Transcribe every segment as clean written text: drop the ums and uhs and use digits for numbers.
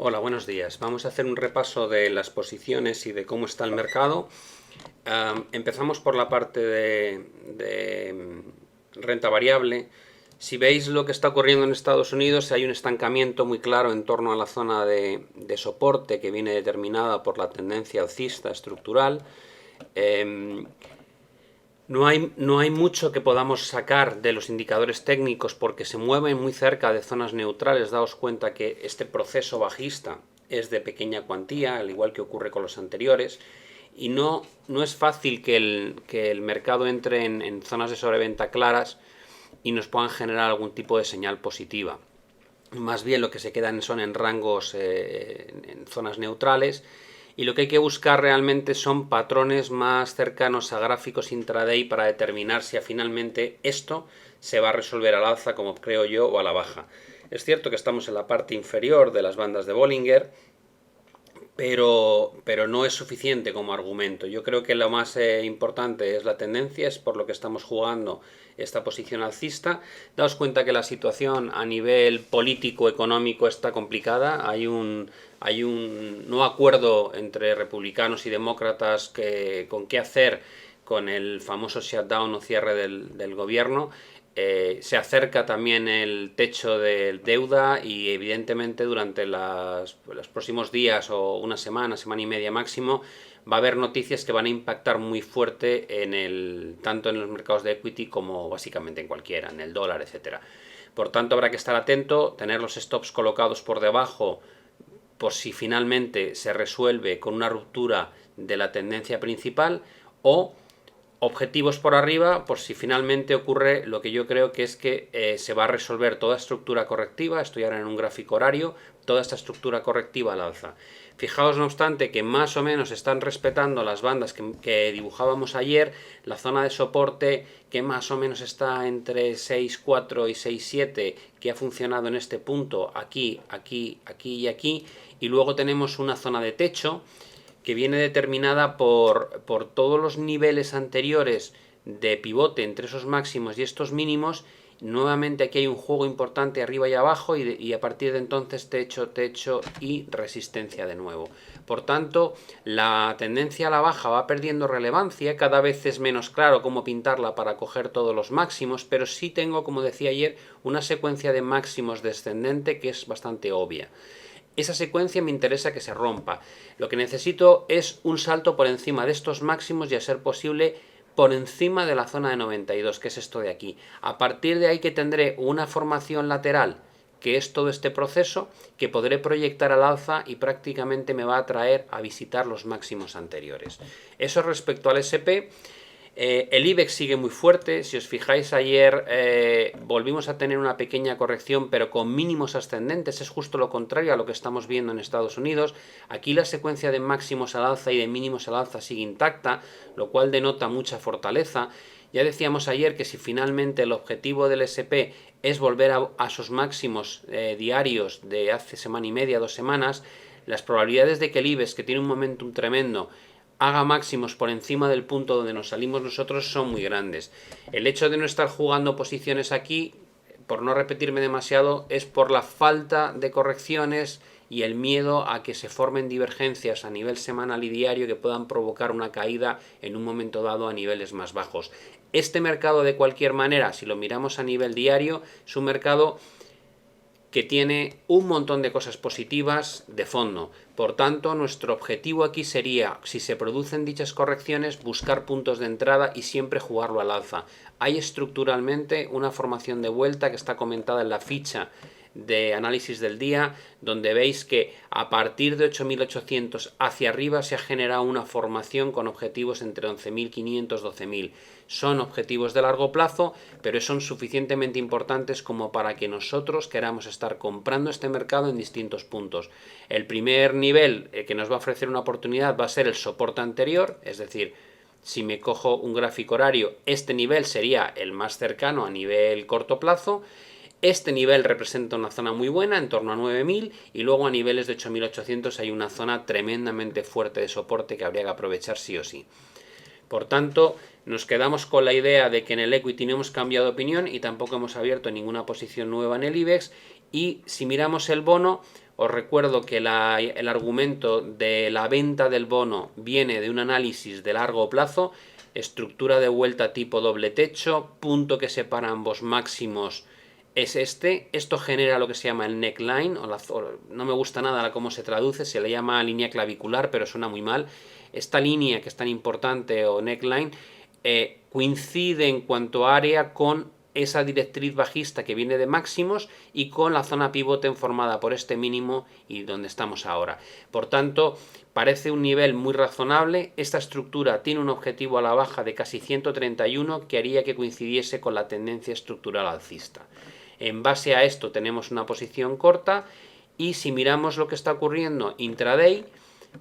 Hola, buenos días. Vamos a hacer un repaso de las posiciones y de cómo está el mercado. Empezamos por la parte de renta variable. Si veis lo que está ocurriendo en Estados Unidos, hay un estancamiento muy claro en torno a la zona de soporte que viene determinada por la tendencia alcista estructural. No hay mucho que podamos sacar de los indicadores técnicos porque se mueven muy cerca de zonas neutrales. Daos cuenta que este proceso bajista es de pequeña cuantía, al igual que ocurre con los anteriores, y no es fácil que el mercado entre en zonas de sobreventa claras y nos puedan generar algún tipo de señal positiva. Más bien lo que se quedan son en rangos, en zonas neutrales, y lo que hay que buscar realmente son patrones más cercanos a gráficos intraday para determinar si finalmente esto se va a resolver al alza, como creo yo, o a la baja. Es cierto que estamos en la parte inferior de las bandas de Bollinger, pero no es suficiente como argumento. Yo creo que lo más importante es la tendencia, es por lo que estamos jugando esta posición alcista. Daos cuenta que la situación a nivel político, económico está complicada. Hay un no acuerdo entre republicanos y demócratas con qué hacer con el famoso shutdown o cierre del gobierno. Se acerca también el techo de deuda y evidentemente durante los próximos días o una semana, semana y media máximo, va a haber noticias que van a impactar muy fuerte tanto en los mercados de equity como básicamente en cualquiera, en el dólar, etcétera. Por tanto, habrá que estar atento, tener los stops colocados por debajo por si finalmente se resuelve con una ruptura de la tendencia principal, o objetivos por arriba por si finalmente ocurre lo que yo creo que es que se va a resolver toda estructura correctiva. Estoy ahora en un gráfico horario, toda esta estructura correctiva al alza. Fijaos no obstante que más o menos están respetando las bandas que dibujábamos ayer, la zona de soporte que más o menos está entre 6.4 y 6.7, que ha funcionado en este punto, aquí, aquí, aquí y aquí, y luego tenemos una zona de techo que viene determinada por todos los niveles anteriores de pivote entre esos máximos y estos mínimos. Nuevamente aquí hay un juego importante arriba y abajo y a partir de entonces techo, techo y resistencia de nuevo. Por tanto, la tendencia a la baja va perdiendo relevancia, cada vez es menos claro cómo pintarla para coger todos los máximos, pero sí tengo, como decía ayer, una secuencia de máximos descendente que es bastante obvia. Esa secuencia me interesa que se rompa. Lo que necesito es un salto por encima de estos máximos y a ser posible por encima de la zona de 92, que es esto de aquí. A partir de ahí que tendré una formación lateral, que es todo este proceso, que podré proyectar al alza y prácticamente me va a traer a visitar los máximos anteriores. Eso respecto al SP. El IBEX sigue muy fuerte. Si os fijáis ayer volvimos a tener una pequeña corrección pero con mínimos ascendentes. Es justo lo contrario a lo que estamos viendo en Estados Unidos. Aquí la secuencia de máximos al alza y de mínimos al alza sigue intacta, lo cual denota mucha fortaleza. Ya decíamos ayer que si finalmente el objetivo del SP es volver a sus máximos diarios de hace semana y media, 2 semanas, las probabilidades de que el IBEX, que tiene un momentum tremendo, haga máximos por encima del punto donde nos salimos nosotros son muy grandes. El hecho de no estar jugando posiciones aquí, por no repetirme demasiado, es por la falta de correcciones y el miedo a que se formen divergencias a nivel semanal y diario que puedan provocar una caída en un momento dado a niveles más bajos. Este mercado, de cualquier manera, si lo miramos a nivel diario, es un mercado que tiene un montón de cosas positivas de fondo. Por tanto, nuestro objetivo aquí sería, si se producen dichas correcciones, buscar puntos de entrada y siempre jugarlo al alza. Hay estructuralmente una formación de vuelta que está comentada en la ficha de análisis del día, donde veis que a partir de 8.800 hacia arriba se ha generado una formación con objetivos entre 11.500 y 12.000. Son objetivos de largo plazo, pero son suficientemente importantes como para que nosotros queramos estar comprando este mercado en distintos puntos. El primer nivel que nos va a ofrecer una oportunidad va a ser el soporte anterior, es decir, si me cojo un gráfico horario, este nivel sería el más cercano a nivel corto plazo. Este nivel representa una zona muy buena, en torno a 9.000, y luego a niveles de 8.800 hay una zona tremendamente fuerte de soporte que habría que aprovechar sí o sí. Por tanto, nos quedamos con la idea de que en el equity no hemos cambiado de opinión y tampoco hemos abierto ninguna posición nueva en el IBEX. Y si miramos el bono, Os recuerdo que el argumento de la venta del bono viene de un análisis de largo plazo, estructura de vuelta tipo doble techo, punto que separa ambos máximos es este. Esto genera lo que se llama el neckline, no me gusta nada cómo se traduce, se le llama línea clavicular, pero suena muy mal. Esta línea que es tan importante, o neckline, coincide en cuanto a área con esa directriz bajista que viene de máximos y con la zona pivote formada por este mínimo y donde estamos ahora. Por tanto, parece un nivel muy razonable. Esta estructura tiene un objetivo a la baja de casi 131 que haría que coincidiese con la tendencia estructural alcista. En base a esto tenemos una posición corta y si miramos lo que está ocurriendo intraday,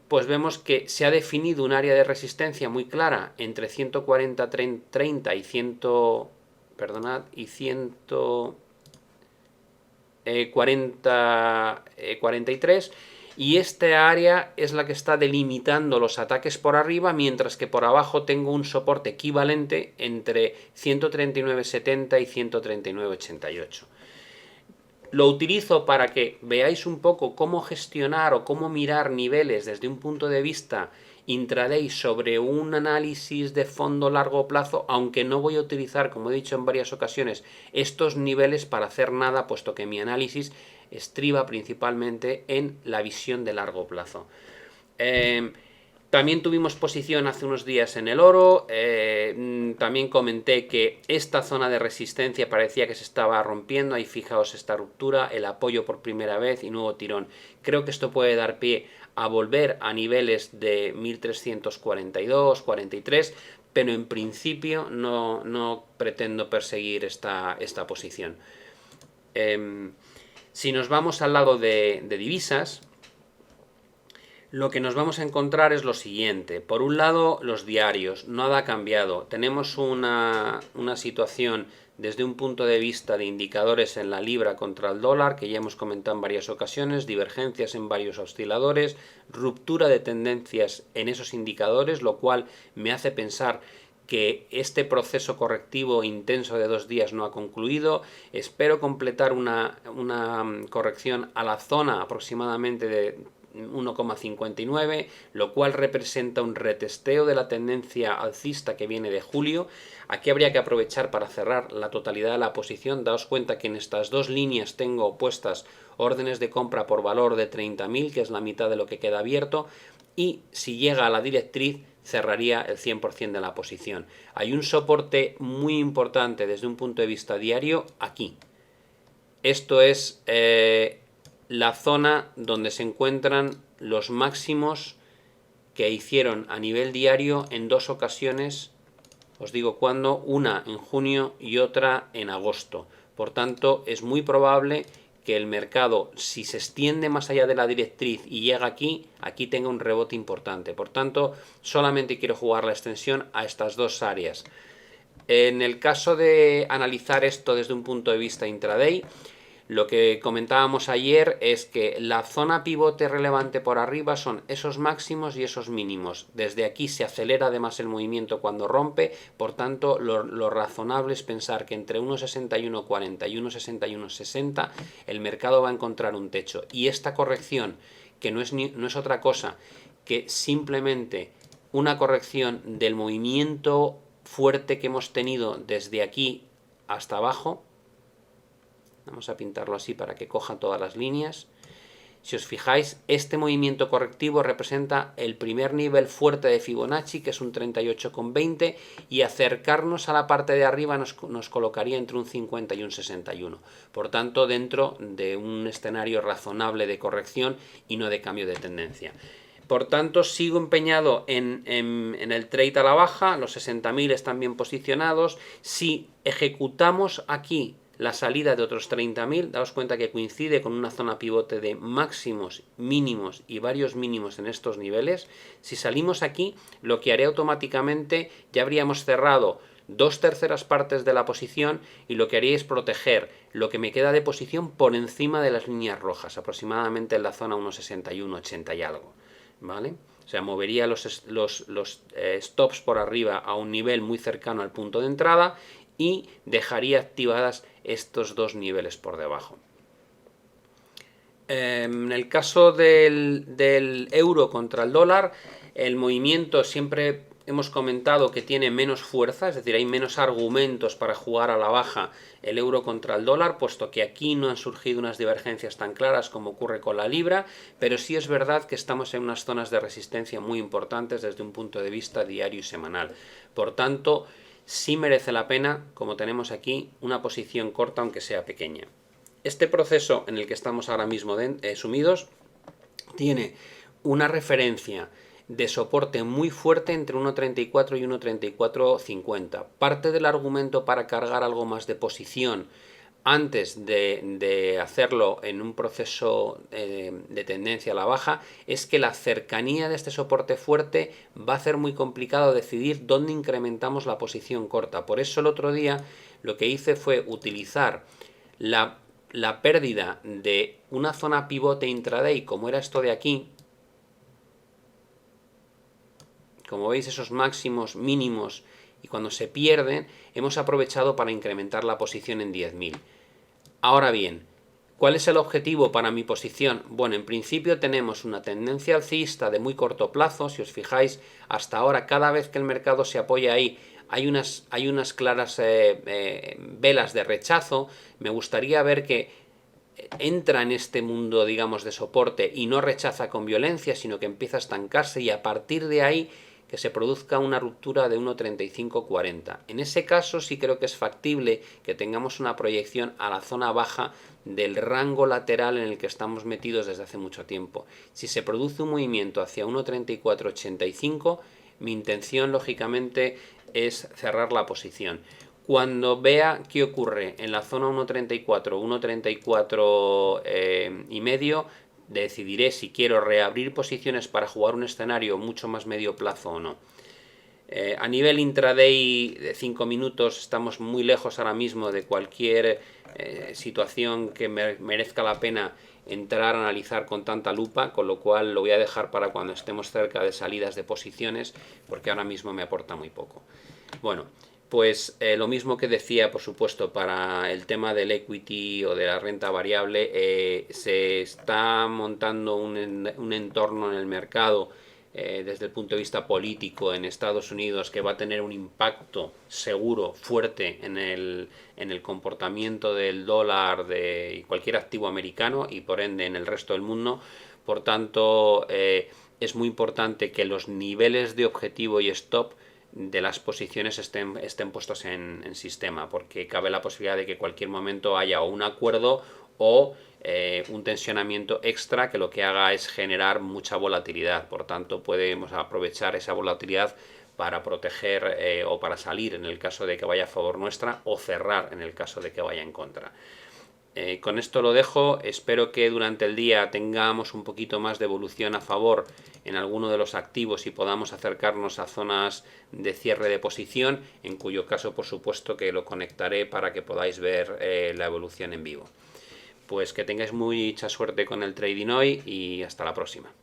pues vemos que se ha definido un área de resistencia muy clara entre 140.30 y 143, y esta área es la que está delimitando los ataques por arriba, mientras que por abajo tengo un soporte equivalente entre 139.70 y 139.88. Lo utilizo para que veáis un poco cómo gestionar o cómo mirar niveles desde un punto de vista intraday sobre un análisis de fondo largo plazo, aunque no voy a utilizar, como he dicho en varias ocasiones, estos niveles para hacer nada, puesto que mi análisis estriba principalmente en la visión de largo plazo. También tuvimos posición hace unos días en el oro. También comenté que esta zona de resistencia parecía que se estaba rompiendo. Ahí fijaos esta ruptura, el apoyo por primera vez y nuevo tirón. Creo que esto puede dar pie a volver a niveles de 1342, 43, pero en principio no pretendo perseguir esta posición. Si nos vamos al lado de divisas, lo que nos vamos a encontrar es lo siguiente. Por un lado, los diarios, nada ha cambiado. Tenemos una situación desde un punto de vista de indicadores en la libra contra el dólar, que ya hemos comentado en varias ocasiones, divergencias en varios osciladores, ruptura de tendencias en esos indicadores, lo cual me hace pensar que este proceso correctivo intenso de 2 días no ha concluido. Espero completar una corrección a la zona aproximadamente de 1,59, lo cual representa un retesteo de la tendencia alcista que viene de julio. Aquí habría que aprovechar para cerrar la totalidad de la posición. Daos cuenta que en estas dos líneas tengo puestas órdenes de compra por valor de 30.000, que es la mitad de lo que queda abierto, y si llega a la directriz cerraría el 100% de la posición. Hay un soporte muy importante desde un punto de vista diario aquí. Esto es la zona donde se encuentran los máximos que hicieron a nivel diario en 2 ocasiones, os digo cuándo, una en junio y otra en agosto. Por tanto, es muy probable que el mercado, si se extiende más allá de la directriz y llega aquí tenga un rebote importante. Por tanto, solamente quiero jugar la extensión a estas 2 áreas. En el caso de analizar esto desde un punto de vista intraday, lo que comentábamos ayer es que la zona pivote relevante por arriba son esos máximos y esos mínimos. Desde aquí se acelera además el movimiento cuando rompe, por tanto lo razonable es pensar que entre 1,6140 y 1,6160 el mercado va a encontrar un techo. Y esta corrección, que no es otra cosa que simplemente una corrección del movimiento fuerte que hemos tenido desde aquí hasta abajo. Vamos a pintarlo así para que coja todas las líneas. Si os fijáis, este movimiento correctivo representa el primer nivel fuerte de Fibonacci, que es un 38,20, y acercarnos a la parte de arriba nos colocaría entre un 50 y un 61. Por tanto, dentro de un escenario razonable de corrección y no de cambio de tendencia. Por tanto, sigo empeñado en el trade a la baja, los 60.000 están bien posicionados. Si ejecutamos aquí la salida de otros 30.000, daos cuenta que coincide con una zona pivote de máximos, mínimos y varios mínimos en estos niveles. Si salimos aquí, lo que haré automáticamente, ya habríamos cerrado 2/3 partes de la posición y lo que haría es proteger lo que me queda de posición por encima de las líneas rojas, aproximadamente en la zona 1,61, 80 y algo. ¿Vale? O sea, movería los stops por arriba a un nivel muy cercano al punto de entrada y dejaría activadas estos 2 niveles por debajo. En el caso del euro contra el dólar, el movimiento siempre hemos comentado que tiene menos fuerza, es decir, hay menos argumentos para jugar a la baja el euro contra el dólar, puesto que aquí no han surgido unas divergencias tan claras como ocurre con la libra, pero sí es verdad que estamos en unas zonas de resistencia muy importantes desde un punto de vista diario y semanal. Por tanto, sí merece la pena, como tenemos aquí, una posición corta aunque sea pequeña. Este proceso en el que estamos ahora mismo sumidos tiene una referencia de soporte muy fuerte entre 1.34 y 1.3450. Parte del argumento para cargar algo más de posición antes de hacerlo en un proceso de tendencia a la baja es que la cercanía de este soporte fuerte va a hacer muy complicado decidir dónde incrementamos la posición corta. Por eso el otro día lo que hice fue utilizar la pérdida de una zona pivote intraday como era esto de aquí. Como veis, esos máximos mínimos y cuando se pierden hemos aprovechado para incrementar la posición en 10.000. Ahora bien, ¿cuál es el objetivo para mi posición? Bueno, en principio tenemos una tendencia alcista de muy corto plazo. Si os fijáis, hasta ahora cada vez que el mercado se apoya ahí hay unas claras velas de rechazo. Me gustaría ver que entra en este mundo, digamos, de soporte y no rechaza con violencia, sino que empieza a estancarse y a partir de ahí que se produzca una ruptura de 1.3540. En ese caso sí creo que es factible que tengamos una proyección a la zona baja del rango lateral en el que estamos metidos desde hace mucho tiempo. Si se produce un movimiento hacia 1.3485, mi intención lógicamente es cerrar la posición. Cuando vea qué ocurre en la zona 1.34, 1.34 y medio, decidiré si quiero reabrir posiciones para jugar un escenario mucho más medio plazo o no. A nivel intraday de 5 minutos estamos muy lejos ahora mismo de cualquier situación que merezca la pena entrar a analizar con tanta lupa, con lo cual lo voy a dejar para cuando estemos cerca de salidas de posiciones, porque ahora mismo me aporta muy poco. Bueno, pues lo mismo que decía, por supuesto, para el tema del equity o de la renta variable, se está montando un entorno en el mercado desde el punto de vista político en Estados Unidos que va a tener un impacto seguro, fuerte en el comportamiento del dólar y cualquier activo americano y por ende en el resto del mundo. Por tanto, es muy importante que los niveles de objetivo y stop de las posiciones estén puestos en sistema, porque cabe la posibilidad de que en cualquier momento haya o un acuerdo o un tensionamiento extra que lo que haga es generar mucha volatilidad. Por tanto, podemos aprovechar esa volatilidad para proteger o para salir en el caso de que vaya a favor nuestra o cerrar en el caso de que vaya en contra. Con esto lo dejo, espero que durante el día tengamos un poquito más de evolución a favor en alguno de los activos y podamos acercarnos a zonas de cierre de posición, en cuyo caso por supuesto que lo conectaré para que podáis ver la evolución en vivo. Pues que tengáis mucha suerte con el trading hoy y hasta la próxima.